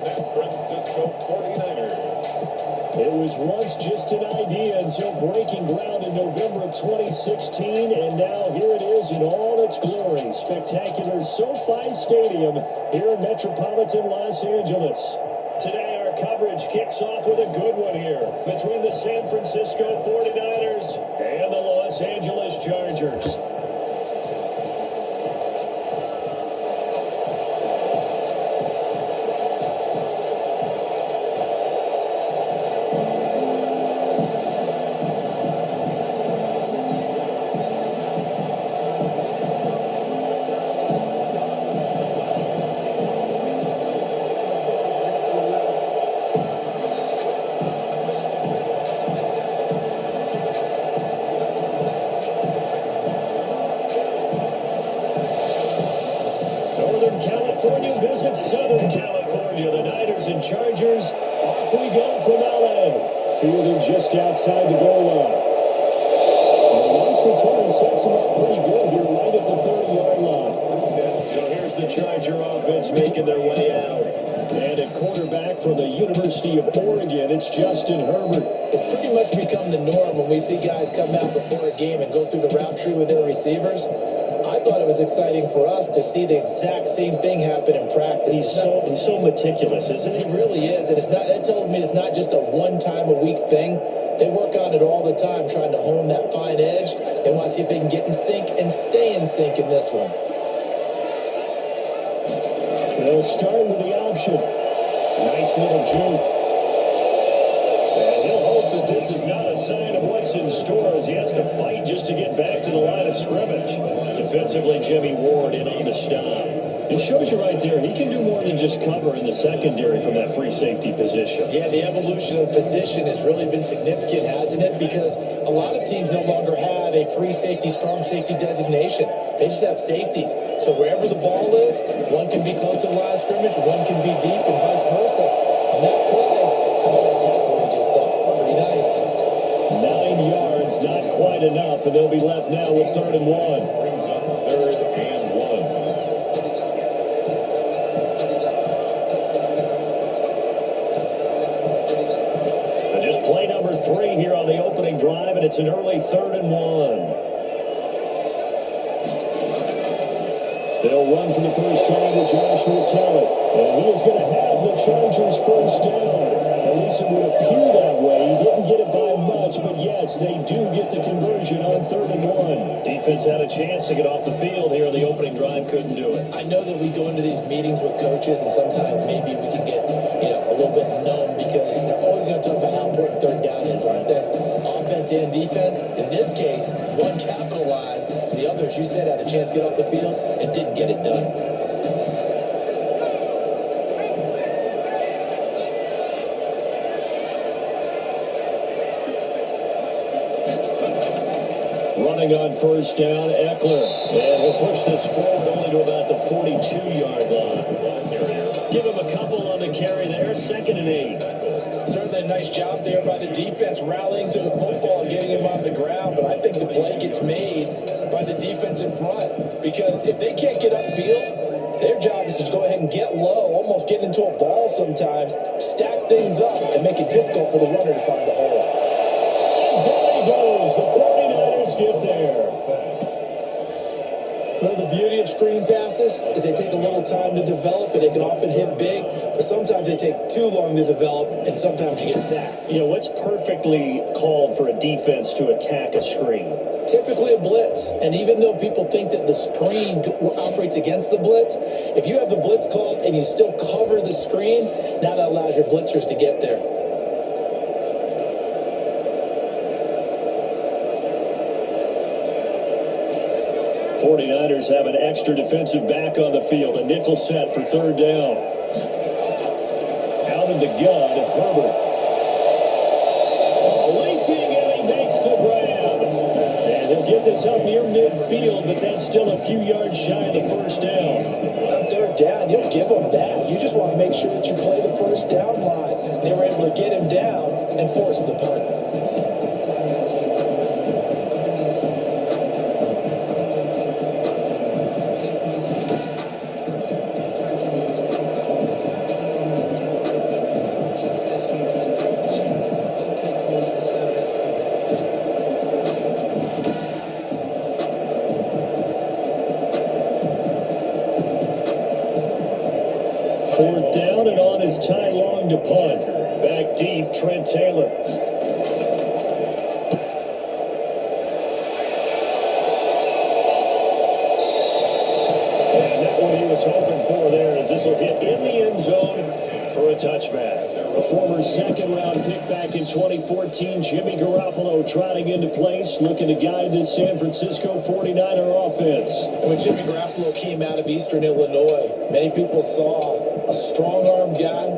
San Francisco 49ers. It was once just an idea until breaking ground in November of 2016, and now here it is in all its glory. Spectacular SoFi Stadium here in metropolitan Los Angeles. Today our coverage kicks off with a good one here between the San Francisco 49ers and the Los Angeles Chargers. California visits Southern California. The Niners and Chargers. Off we go from L.A. Fielded just outside the goal line. Once return sets him up pretty good here right at the 30-yard line. So here's the Charger offense making their way out. And at quarterback from the University of Oregon, it's Justin Herbert. It's pretty much become the norm when we see guys come out before a game and go through the route tree with their receivers. I thought it was exciting for us to see the exact same thing happen in practice. He's so meticulous, isn't he? He really is, and it told me it's not just a one-time-a-week thing. They work on it all the time, trying to hone that fine edge. They want to see if they can get in sync and stay in sync in this one. They'll start with the option. Nice little juke. And he'll hope that this is not a sign of what's in store as he has to fight just to get back to the line of scrimmage. Defensively, Jimmy Ward in on the stop. It shows you right there, he can do more than just cover in the secondary from that free safety position. Yeah, the evolution of the position has really been significant, hasn't it? Because a lot of teams no longer have a free safety, strong safety designation. They just have safeties. So wherever the ball is, one can be close to the line of scrimmage, one can be deep, and vice versa. On that play, how about that tackle we just saw? Pretty nice. 9 yards, not quite enough, and they'll be left now with 3rd and 1. Brings up 3rd and 1. Just play number 3 here on the opening drive, and it's an early 3rd and 1. They'll run for the first time with Joshua Kelly. And he is going to have the Chargers first down. At least it would appear that way. He didn't get it by much, but yes, they do get the conversion on 3rd and 1. Defense had a chance to get off the field here on the opening drive, couldn't do it. I know that we go into these meetings with coaches, and sometimes maybe we can get, a little bit numb because they're always going to talk about how important 3rd down is, aren't they? Offense and defense. In this case, one capitalized, and the other, as you said, had a chance to get off the field and didn't get it done. Running on first down, Eckler. And he'll push this forward only to about the 42-yard line. Give him a couple on the carry there, 2nd and 8. Certainly a nice job there by the defense rallying to the football and getting him on the ground, but I think the play gets made by the defense in front, because if they can't get upfield, their job is to go ahead and get low, almost get into a ball sometimes, stack things up, and make it difficult for the runner to find a hole. And down he goes. The 49ers get there. Well, the beauty of screen passes is they take a little time to develop, and they can often hit big, but sometimes they take too long to develop, and sometimes you get sacked. What's perfectly called for a defense to attack a screen? Typically a blitz, and even though people think that the screen operates against the blitz, if you have the blitz called and you still cover the screen, now that allows your blitzers to get there. '49ers have an extra defensive back on the field. A nickel set for 3rd down. Out of the gun, Herbert. Leaping, and he makes the grab. And he'll get this up near midfield, but that's still a few yards shy of the first down. On 3rd down, you'll give them that. You just want to make sure that you play the first down line. They were able to get him down and force the punt. looking to punt. Back deep, Trent Taylor. And that one he was hoping for there, as this will hit in the end zone for a touchback. A former second-round pick back in 2014, Jimmy Garoppolo trotting into place, looking to guide this San Francisco 49er offense. And when Jimmy Garoppolo came out of Eastern Illinois, many people saw a strong-armed guy,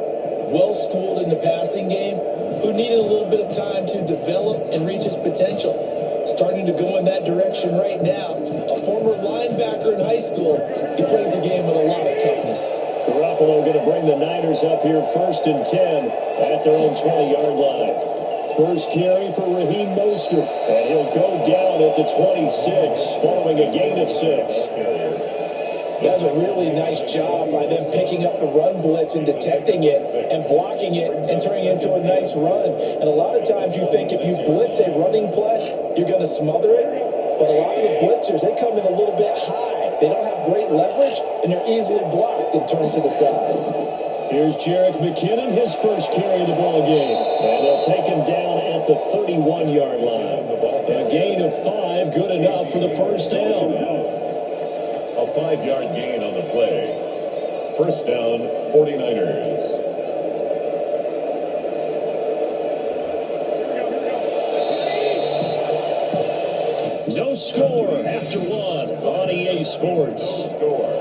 well-schooled in the passing game, who needed a little bit of time to develop and reach his potential. Starting to go in that direction right now. A former linebacker in high school, he plays the game with a lot of toughness. Garoppolo going to bring the Niners up here 1st and 10 at their own 20-yard line. First carry for Raheem Mostert, and he'll go down at the 26 following a gain of 6. That's a really nice job by them picking up the run blitz and detecting it and blocking it and turning it into a nice run. And a lot of times you think if you blitz a running play, you're going to smother it. But a lot of the blitzers, they come in a little bit high. They don't have great leverage, and they're easily blocked and turned to the side. Here's Jerick McKinnon, his first carry of the ball game. And they'll take him down at the 31-yard line. A gain of 5, good enough for the first down. A 5-yard gain on the play. First down, 49ers. No score after 1 on EA Sports. Score.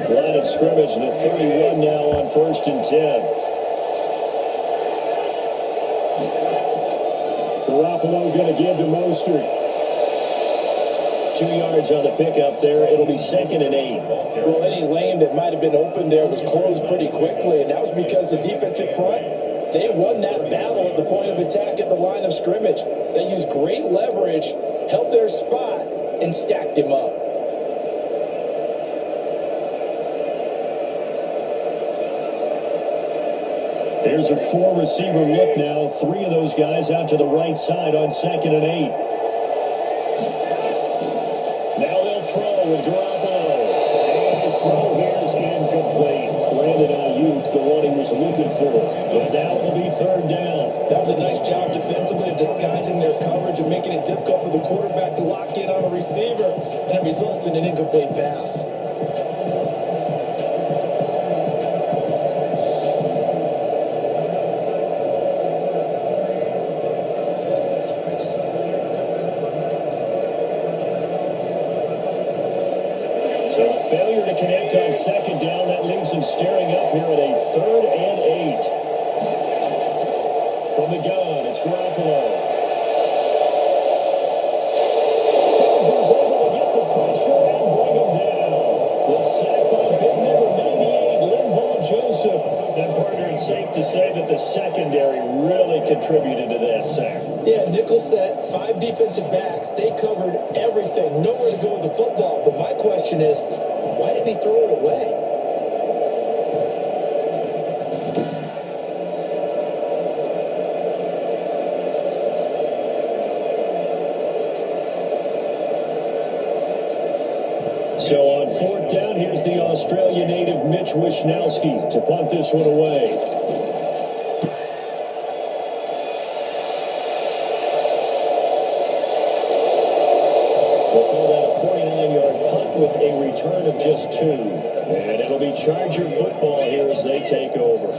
Line of scrimmage, the 31 now on 1st and 10. Garoppolo going to give to Mostert. 2 yards on the pickup there. It'll be 2nd and 8. Well, any lane that might have been open there was closed pretty quickly, and that was because the defensive front, they won that battle at the point of attack at the line of scrimmage. They used great leverage, held their spot, and stacked him up. There's a 4-receiver look now. 3 of those guys out to the right side on 2nd and 8. Now they'll throw with Garoppolo. And his throw here is incomplete. Brandon Ayuk, the one he was looking for. And now it'll be 3rd down. That was a nice job defensively of disguising their coverage and making it difficult for the quarterback to lock in on a receiver, and it results in an incomplete pass. So a failure to connect on 2nd down. That leaves him staring up here at a 3rd and 8. From the gun, it's Garoppolo. Chargers able to get the pressure and bring him down. The sack by big number 98, Linval Joseph. And partner, it's safe to say that the secondary really contributed to that sack. Yeah, nickel set, 5 defensive backs. They covered everything. Nowhere to go with the football. But my question is, why didn't he throw it away? So on 4th down, here's the Australia native Mitch Wishnowsky to punt this one away. We'll call that a 49-yard punt with a return of just 2. And it'll be Charger football here as they take over.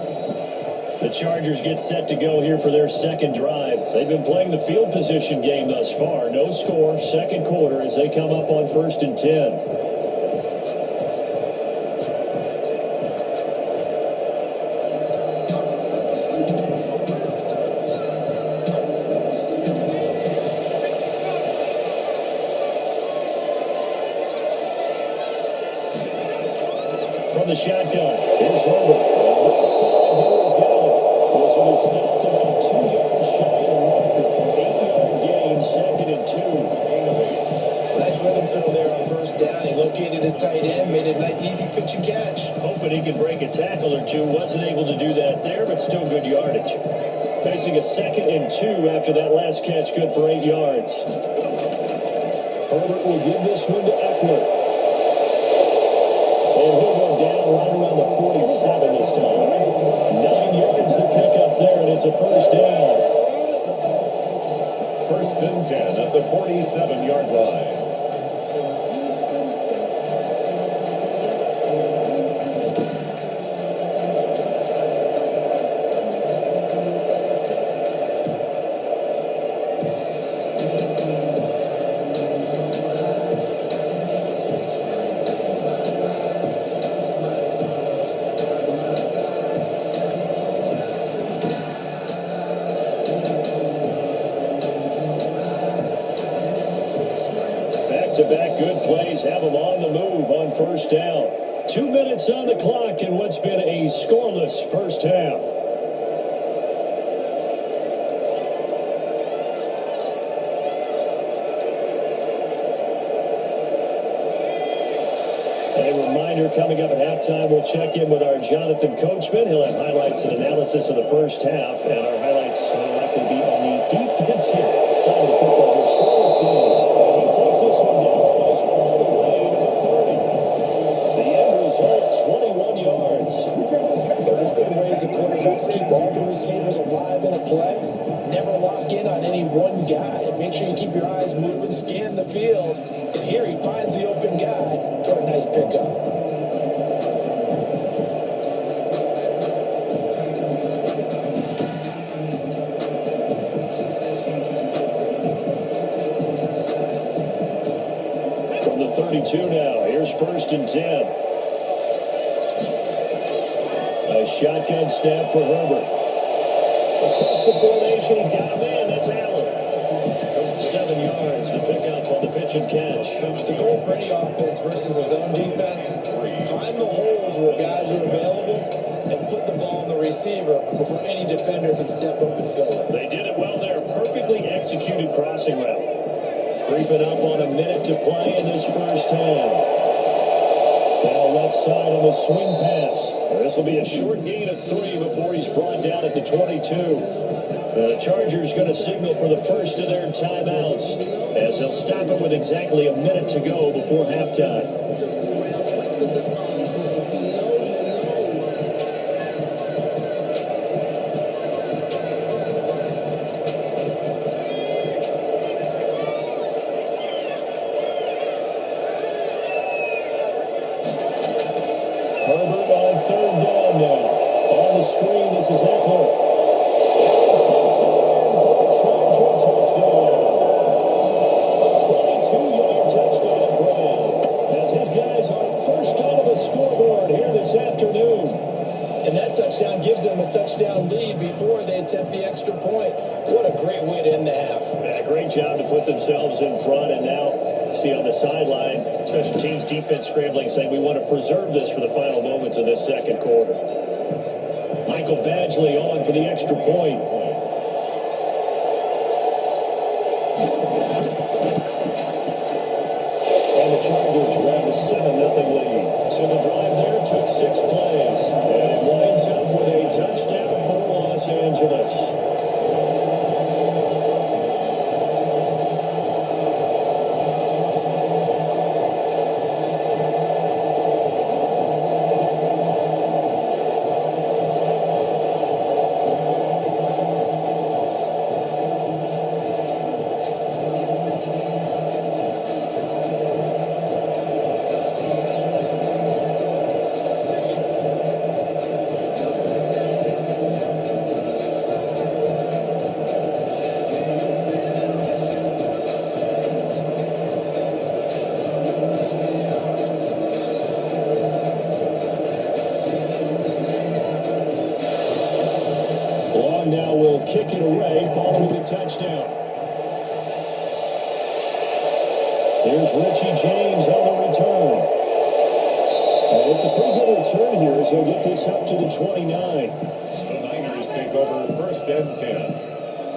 The Chargers get set to go here for their 2nd drive. They've been playing the field position game thus far. No score, 2nd quarter as they come up on 1st and 10. From the shotgun, here's Herbert. Right side, here is Gallup. This one is stopped about 2 yards shy of the marker. 8-yard gain, 2nd and 2. Nice rhythm throw there on 1st first down. He located his tight end, made it a nice, easy pitch and catch. Hoping he could break a tackle or two. Wasn't able to do that there, but still good yardage. Facing a 2nd and 2 after that last catch, good for 8 yards. Herbert will give this one to Eckler. And he'll go down right around the 47 this time. 9 yards to pick up there, and it's a first down. 1st and 10 at the 47-yard line. Back-to-back good plays have them on the move on first down. 2 minutes on the clock in what's been a scoreless first half. A reminder, coming up at halftime, we'll check in with our Jonathan Coachman. He'll have highlights and analysis of the first half, and our highlights will likely be on the defensive side of the football. Scoreless game. He takes this one down close all the way to the 30. The end result, 21 yards. Good ways the quarterbacks keep all the receivers alive in a play. Never lock in on any one guy. Make sure you keep your eyes moving, scan the field. And here he finds the open guy for a nice pickup. From the 32 now, here's 1st and 10. A shotgun snap for Herbert. Across the formation, he's got a man. That's Allen. 7 yards to pick up on the pitch and catch. The goal for any offense versus a zone defense, find the holes where guys are available and put the ball on the receiver before any defender can step up and fill it. They did it well there. Perfectly executed crossing route. Creeping up on a minute to play in this first half. Now left side on the swing pass. This will be a short gain of 3 before he's brought down at the 22. The Chargers going to signal for the first of their timeouts as they'll stop it with exactly a minute to go before halftime. Herbert on 3rd down now. On the screen, this is Eckler. And takes it in for a Charger touchdown. A 22-yard touchdown grab. As his guys are first onto the scoreboard here this afternoon. And that touchdown gives them a touchdown lead before they attempt the extra point. What a great way to end the half. Yeah, great job to put themselves in front, and now see on the sideline, special teams defense scrambling, saying we want to preserve this for the final moments of this second quarter. Michael Badgley on for the extra point. And the Chargers grab a 7-0 lead. So the drive there took 6 plays. And it winds up with a touchdown for Los Angeles. Now will kick it away following the touchdown. Here's Richie James on the return. And it's a pretty good return here as he'll get this up to the 29. So the Niners take over 1st and 10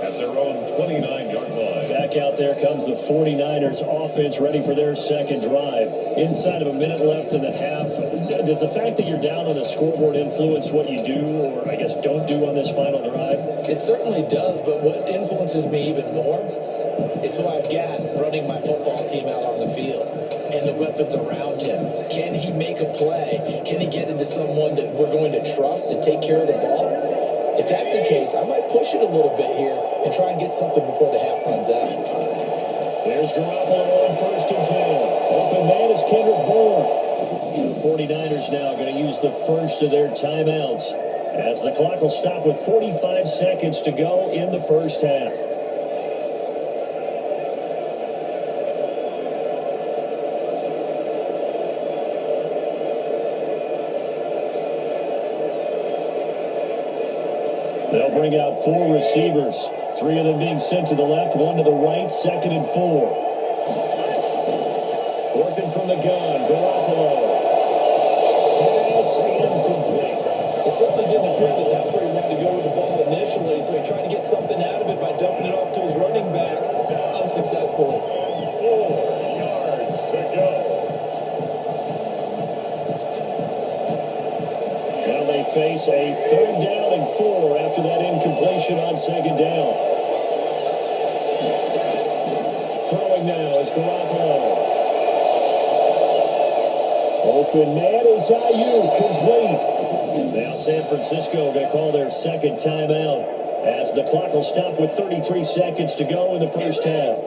at their own 29-yard line. Back out there comes the 49ers offense ready for their second drive. Inside of a minute left in the half. Does the fact that you're down on the scoreboard influence what you do, or I guess don't do on this final drive? It certainly does, but what influences me even more is who I've got running my football team out on the field and the weapons around him. Can he make a play? Can he get into someone that we're going to trust to take care of the ball? If that's the case, I might push it a little bit here and try and get something before the half runs out. There's Garoppolo on 1st and 10. Open man is Kendrick Bourne. The 49ers now going to use the first of their timeouts as the clock will stop with 45 seconds to go in the first half. They'll bring out 4 receivers. 3 of them being sent to the left, 1 to the right, 2nd and 4. Working from the gun, Garoppolo. Pass incomplete. It certainly didn't appear that that's where he wanted to go with the ball initially, so he tried to get something out of it by dumping it off to his running back unsuccessfully. 4 yards to go. Now they face a 3rd down and 4 after that incompletion on 2nd down. Throwing now is Garoppolo. Open man is Ayuk, complete. Now San Francisco going to call their second timeout as the clock will stop with 33 seconds to go in the first half.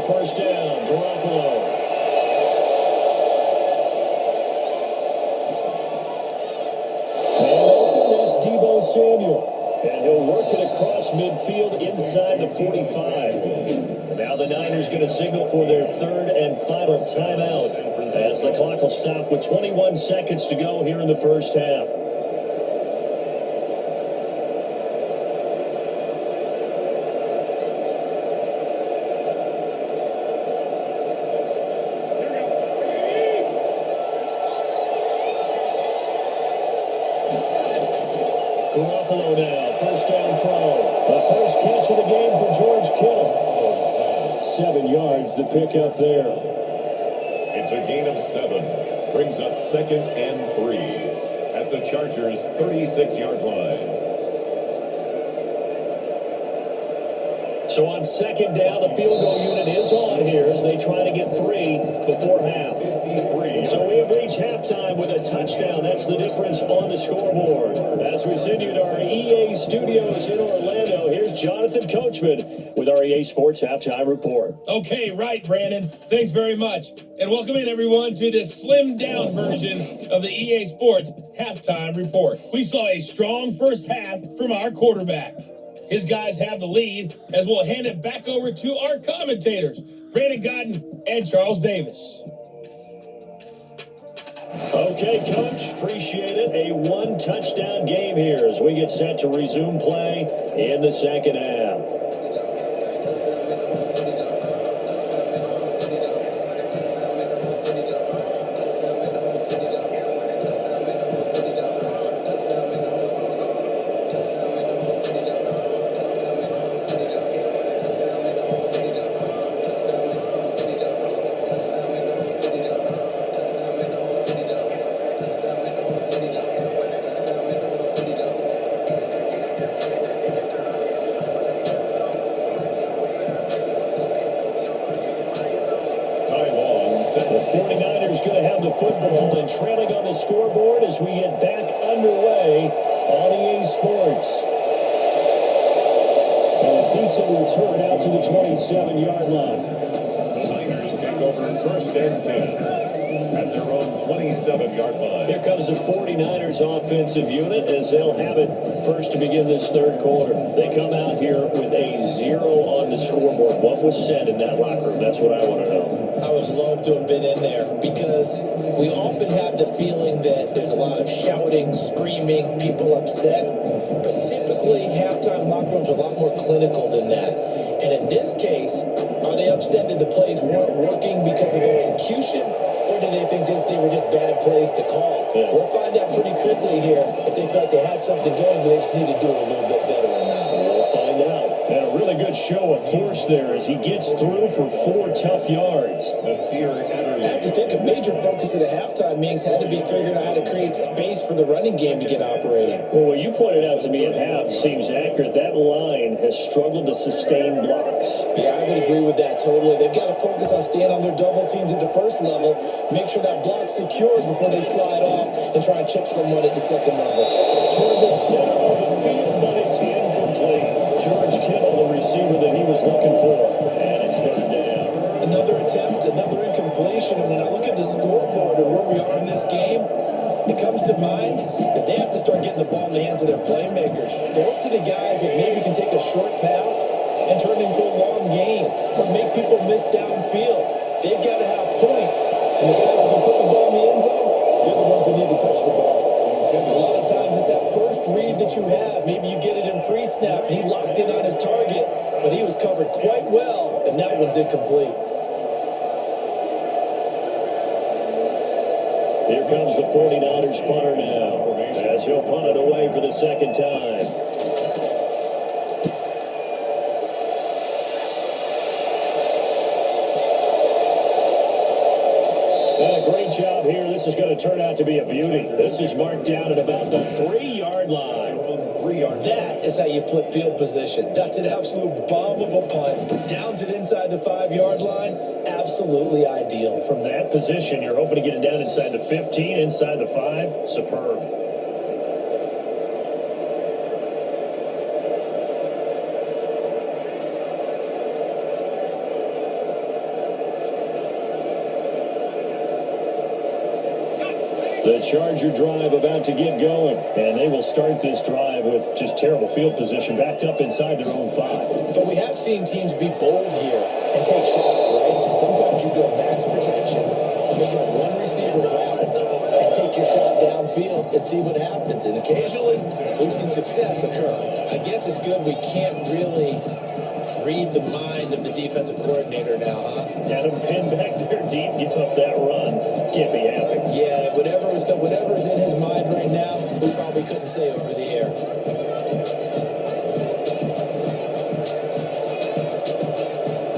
First down, Garoppolo. Man open, that's Deebo Samuel. And he'll work it across midfield inside the 45. Now the Niners going to signal for their 3rd and final timeout as the clock will stop with 21 seconds to go here in the first half. Garoppolo now, first down throw. The first catch of the game for George Kittle. 7 yards, the pickup there. It's a gain of 7. Brings up 2nd and 3 at the Chargers' 36-yard line. So on 2nd down, the field goal unit is on here as they try to get 3 before half. So we have reached halftime with a touchdown. That's the difference on the scoreboard. As we send you to our EA studios in Orlando, here's Jonathan Coachman with our EA Sports Halftime Report. Okay, right, Brandon. Thanks very much. And welcome in, everyone, to this slimmed-down version of the EA Sports Halftime Report. We saw a strong first half from our quarterback. His guys have the lead as we'll hand it back over to our commentators, Brandon Godden and Charles Davis. Okay, Coach, appreciate it. A 1-touchdown game here as we get set to resume play in the second half. The 49ers going to have the football and trailing on the scoreboard as we get back underway on EA Sports. And a decent return out to the 27-yard line. The Niners take over 1st and 10 at their own 27-yard line. Here comes the 49ers offensive unit as they'll have it first to begin this third quarter. They come out here with a 0 on the scoreboard. scoreboard. What was said in that locker room? That's what I want to know. I would love to have been in there because we often have the feeling that there's a lot of shouting, screaming, people upset. But typically, halftime locker rooms are a lot more clinical than that. And in this case, are they upset that the plays weren't working because of execution? Or do they think they were just bad plays to call? Yeah. We'll find out pretty quickly here if they felt they had something going, but they just need to do it a little bit better or not. We'll find out. And a really good show of force there as he gets through for 4 tough yards. I have to think a major focus of the halftime meetings had to be figuring out how to create space for the running game to get operating. Well, what you pointed out to me at half seems accurate. That line has struggled to sustain blocks. Yeah, I would agree with that totally. They've got to focus on staying on their double teams at the first level, make sure that block's secured before they slide off and try and chip someone at the second level. Toward the center of the field, but it's incomplete. George Kittle, the receiver that he was looking for. And it's third down. Another attempt, another incompletion. And when I look at the scoreboard and where we are in this game, it comes to mind that they have to start getting the ball in the hands of their playmakers. Throw it to the guys that maybe can take a short pass and turn it into a long gain or make people miss downfield. They've got to have points. And the guys who can put the ball in the end zone, they're the ones that need to touch the ball. A lot of times it's that first read that you have. Maybe you get it in pre-snap and he locked in on his target, but he was covered quite well, and that one's incomplete. Here comes the 49ers punter now, as he'll punt it away for the second time. And a great job here. This is going to turn out to be a beauty. This is marked down at about the 3-yard line. That is how you flip field position. That's an absolute bomb of a punt. Downs it inside the 5-yard line. Absolutely ideal. From that position, you're hoping to get it down inside the 15, inside the 5. Superb. The Charger drive about to get going, and they will start this drive with just terrible field position, backed up inside their own 5. But we have seen teams be bold here and take shots, right? Sometimes you go max protection, you throw one receiver wide, and take your shot downfield and see what happens. And occasionally, we've seen success occur. I guess it's good we can't really read the mind of the defensive coordinator now, huh? Had him pinned back there deep, give up that run. Can't be happy. Yeah, whatever's in his mind right now, we probably couldn't say over the air.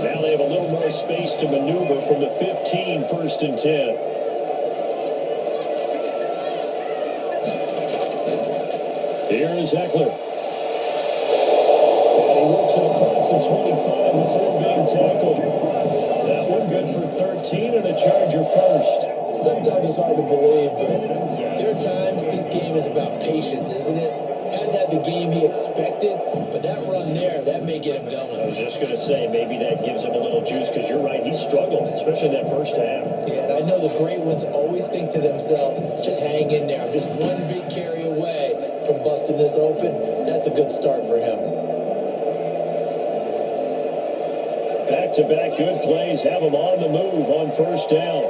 Now they have a little more space to maneuver from the 15, 1st and 10. Here is Eckler. And he works it across the 25 before being tackled. That one good for 13 and a Charger first. Sometimes it's hard to believe, but there are times this game is about patience, isn't it? Has had the game he expected, but that run there, that may get him going. I was just going to say, maybe that gives him a little juice, because you're right, he struggled, especially in that first half. Yeah, and I know the great ones always think to themselves, just hang in there. I'm just one big carry away from busting this open. That's a good start for him. Back-to-back good plays have him on the move on first down.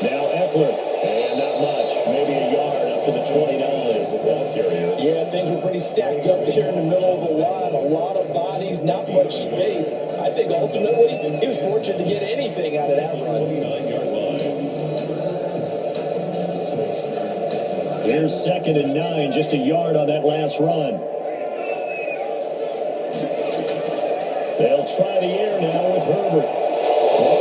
Now Eckler, and not much, maybe a yard up to the 29. Yeah, things were pretty stacked up there in the middle of the line. A lot of bodies, not much space. I think ultimately he was fortunate to get anything out of that run. Here's 2nd and 9, just a yard on that last run. They'll try the air now with Herbert. Now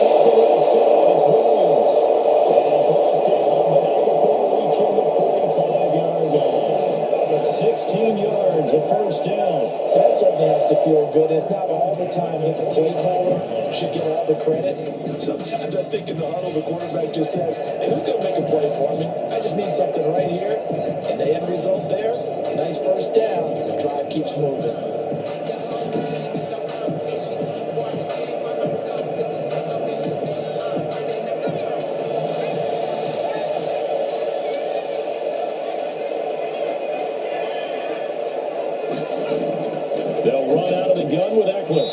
up the right side, it's Williams. And brought down, but not before reaching the 45-yard line. 16 yards, a first down. That certainly has to feel good. It's not all the time that the play caller should get all the credit. Sometimes I think in the huddle, the quarterback just says, hey, who's going to make a play for me? I just need something right here. And the end result there, nice first down. The drive keeps moving. They'll run out of the gun with Eckler.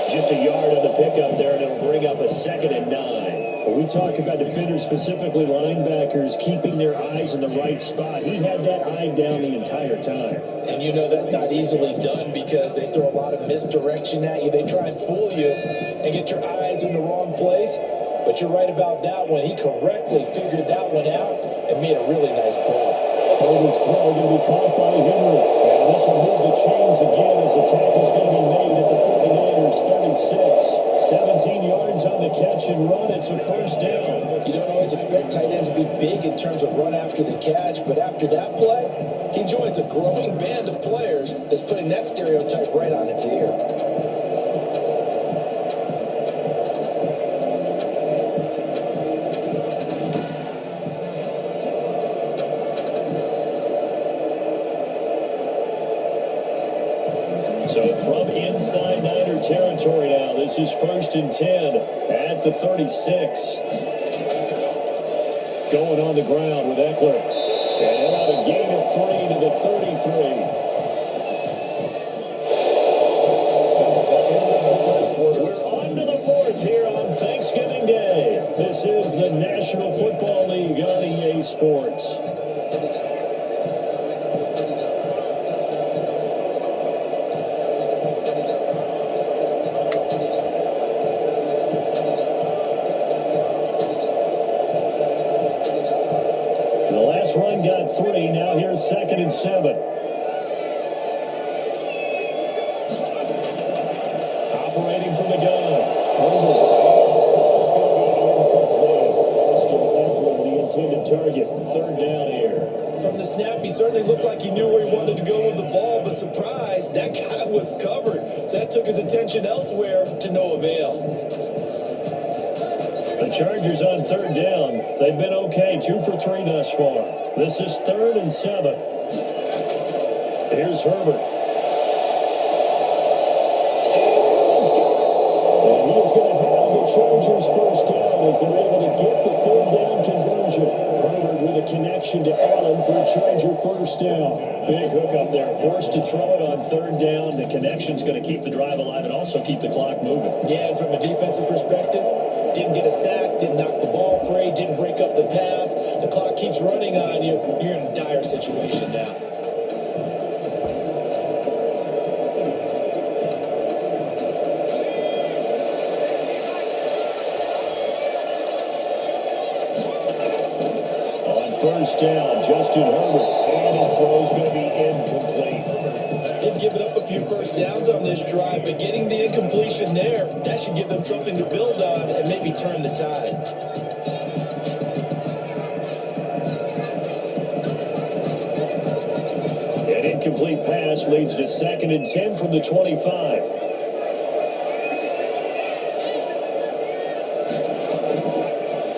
Just a yard on the pickup there, and it'll bring up a 2nd and 9. When we talk about defenders, specifically linebackers, keeping their eyes in the right spot, he had that eye down the entire time. And you know that's not easily done because they throw a lot of misdirection at you. They try and fool you and get your eyes in the wrong place. But you're right about that one. He correctly figured that one out and made a really nice play. Herbert's throw going to be caught by Henry. And this will move the chains again as the tackle's going to be made at the 49ers 36. 17 yards on the catch and run. It's a first down. You don't always expect tight ends to be big in terms of run after the catch, but after that play, he joins a growing band of players that's putting that stereotype right on its ear. So from inside Niner territory now, this is 1st and 10 at the 36. Going on the ground with Eckler. And out a gain of 3 to the 33. We're on to the 4th here on Thanksgiving Day. This is the National Football League on EA Sports. Run got 3. Now here's 2nd and 7. Operating from the gun. The intended target. 3rd down here. From the snap, he certainly looked like he knew where he wanted to go with the ball, but surprise, that guy was covered. So that took his attention elsewhere to no avail. The Chargers on 3rd down. They've been okay. 2 for 3 thus far. This is 3rd and 7. Here's Herbert. And he is going to have the Chargers first down as they're able to get the 3rd down conversion. Herbert with a connection to Allen for a Charger first down. Big hook up there. Forced to throw it on 3rd down. The connection's going to keep the drive alive and also keep the clock moving. Yeah, and from a defensive perspective, didn't get a sack, didn't knock the ball free, didn't break up the pass. The clock keeps running on you. You're in a dire situation now. On 1st down, Justin Herbert, and his throw's going to be incomplete. They've given up a few first downs on this drive, but getting the incompletion there, that should give them something to build on and maybe turn the tide. An incomplete pass leads to 2nd and 10 from the 25.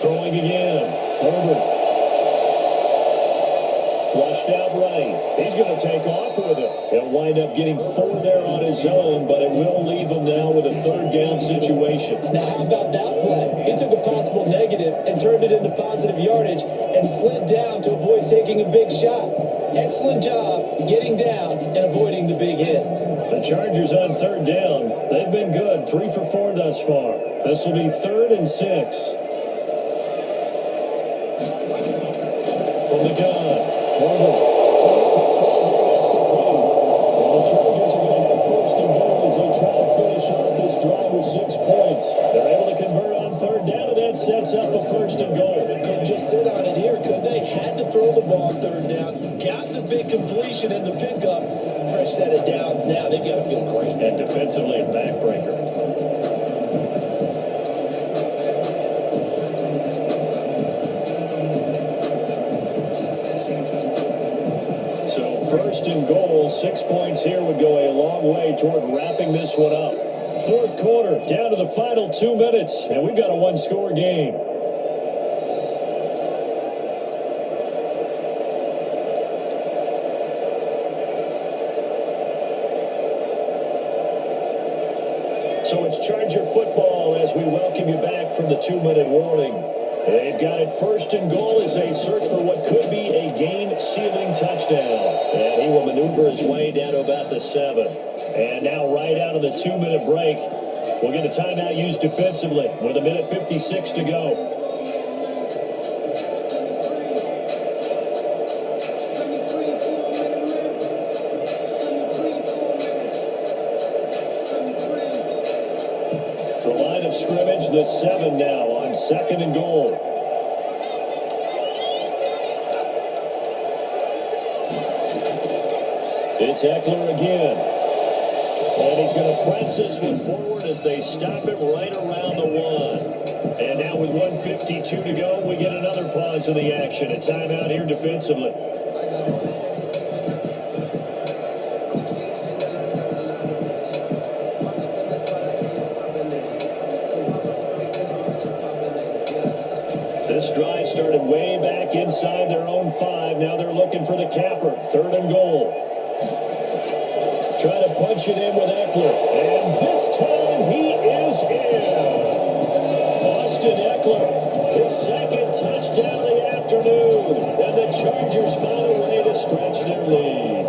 Throwing again. Herbert. Flushed out right. He's going to take off with it. He'll wind up getting 4 there on his own, but it will leave him now with a 3rd down situation. Now, how about that play? He took a possible negative and turned it into positive yardage and slid down to avoid taking a big shot. Excellent job getting down and avoiding the big hit. The Chargers on 3rd down. They've been good. 3 for 4 thus far. This will be 3rd and 6. From the gun. Herbert. And the Chargers are going to have 1st and goal as they try to finish off this drive with 6 points. They're able to convert on 3rd down, and that sets up a 1st and goal. Couldn't just sit on it here, could they? Had to throw the ball on 3rd down. Got the big completion and the pickup. Fresh set of downs now. They've got to feel great. And defensively, a backbreaker. So 1st and goal, 6 points here would go a long way toward wrapping this one up. 4th quarter, down to the final 2 minutes, and we've got a 1-score game. So it's Charger football as we welcome you back from the 2-minute warning. They've got it 1st and goal as they search for what could be a game-sealing touchdown. And he will maneuver his way down to about the 7. And now right out of the 2-minute break, we'll get a timeout used defensively with 1:56 to go. The line of scrimmage, the 7 now on 2nd and goal. It's Eckler again. And he's going to press this one forward as they stop it right around the 1. And now with 1:52 to go, we get another pause in the action. A timeout here defensively. This drive started way back inside their own 5. Now they're looking for the capper. 3rd and goal. Trying to punch it in with Eckler. And this time he is in. Austin Eckler, his 2nd touchdown of the afternoon. And the Chargers found a way to stretch their lead.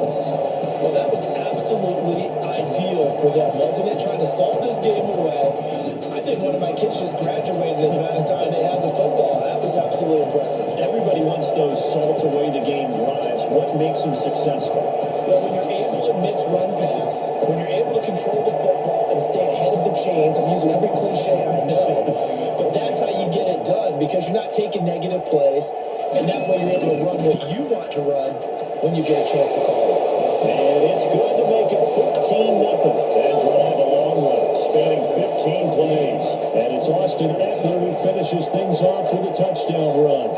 Well, that was absolutely ideal for them, wasn't it? Trying to solve this game away. I think one of my kids just graduated in the amount of time they had the football. That was absolutely impressive. Everybody wants those salt away the game drives. What makes them successful? Well, when you're able to mix run pass, when you're able to control the football and stay ahead of the chains, I'm using every cliche I know, but that's how you get it done because you're not taking negative plays, and that way you're able to run what you want to run when you get a chance to call it. And it's good to make it 14-0. That drive a long one, spanning 15 plays. And it's Austin Eckler who finishes things off with a touchdown run.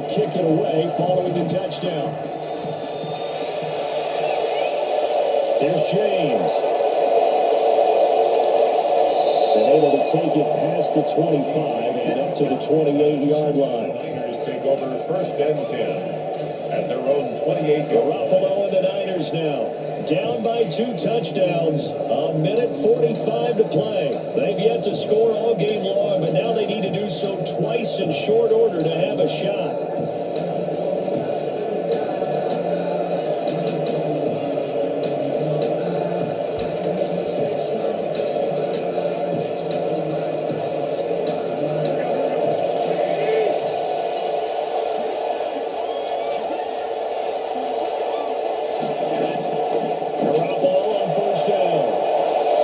Kick it away following the touchdown. Here's James. And able to take it past the 25 and up to the 28-yard line. Niners take over 1st and 10 at their own 28-yard line. Garoppolo and the Niners now. Down by 2 touchdowns. 1:45 to play. They've yet to score all game long, but now they need to do so twice in short order to have a shot.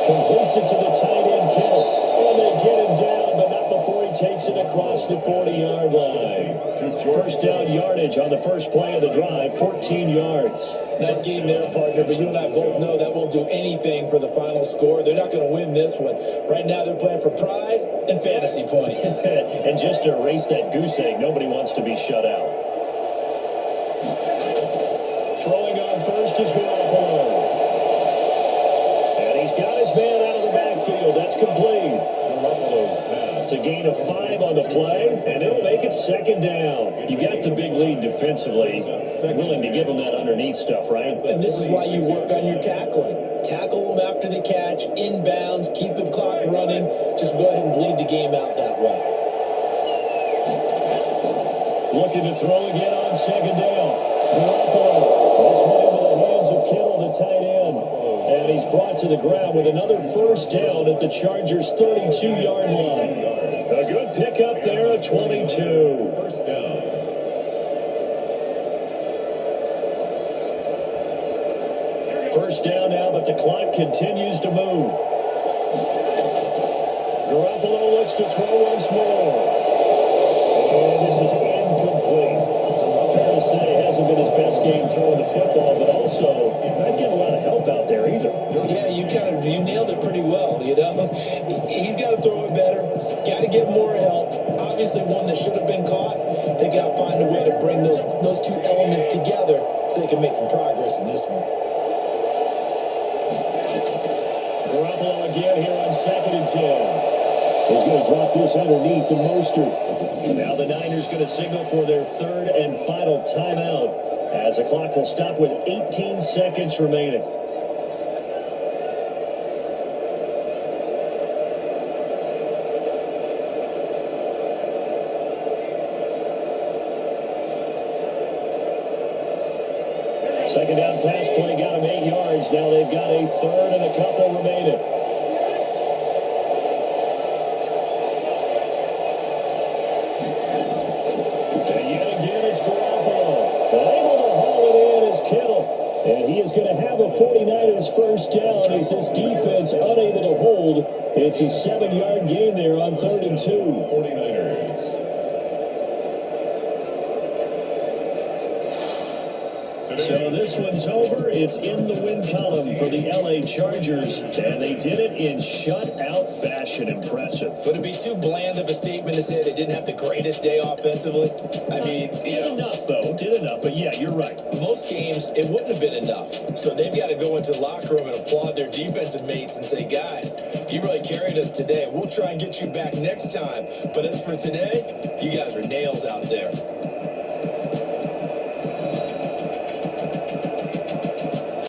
Completes it to the tight end, Kittle. And they get him down, but not before he takes it across the 40-yard line. First down yardage on the first play of the drive, 14 yards. Nice game there, partner, but you and I both know that won't do anything for the final score. They're not going to win this one. Right now, they're playing for pride and fantasy points. And just to erase that goose egg, nobody wants to be shut out. Throwing on first is Garoppolo. He's got his man out of the backfield. That's complete. Garoppolo's pass. It's a gain of 5 on the play, and it'll make it 2nd down. You got the big lead defensively. Willing to give them that underneath stuff, right? And this is why you work on your tackling. Tackle them after the catch, inbounds, keep the clock running. Just go ahead and bleed the game out that way. Looking to throw again on 2nd down. Garoppolo. This one into the hands of Kittle, the tight end. And he's brought to the ground with another first down at the Chargers' 32-yard line. A good pickup there at 22. First down. First down now, but the clock continues to move. Garoppolo looks to throw once more. And this is incomplete. Fair to say, it hasn't been his best game throwing the football, but also not getting a lot of help out there either. Yeah, you nailed it pretty well, you know. He's got to throw it better. Got to get more help. Obviously, one that should have been caught. They got to find a way to bring those two elements together so they can make some progress in this one. Garoppolo again here on 2nd and 10. He's going to drop this underneath to Mostert. Now the Niners going to signal for their 3rd and final timeout as the clock will stop with 18 seconds remaining. Second down pass play got him 8 yards. Now they've got a 3rd and a couple remaining. And yet again, it's Garoppolo. Able to haul it in is Kittle. And he is going to have a 49ers first down as this defense unable to hold. It's a 7-yard gain there on 3rd and 2. 49ers. So this one's over. It's in the win column for the LA Chargers, and they did it in shutout fashion. Impressive. Would it be too bland of a statement to say they didn't have the greatest day offensively? I mean, Did enough, though. Did enough. But yeah, you're right. most games it wouldn't have been enough. So they've got to go into the locker room and applaud their defensive mates and say, guys, you really carried us today. We'll try and get you back next time. But as for today, you guys are nails out there.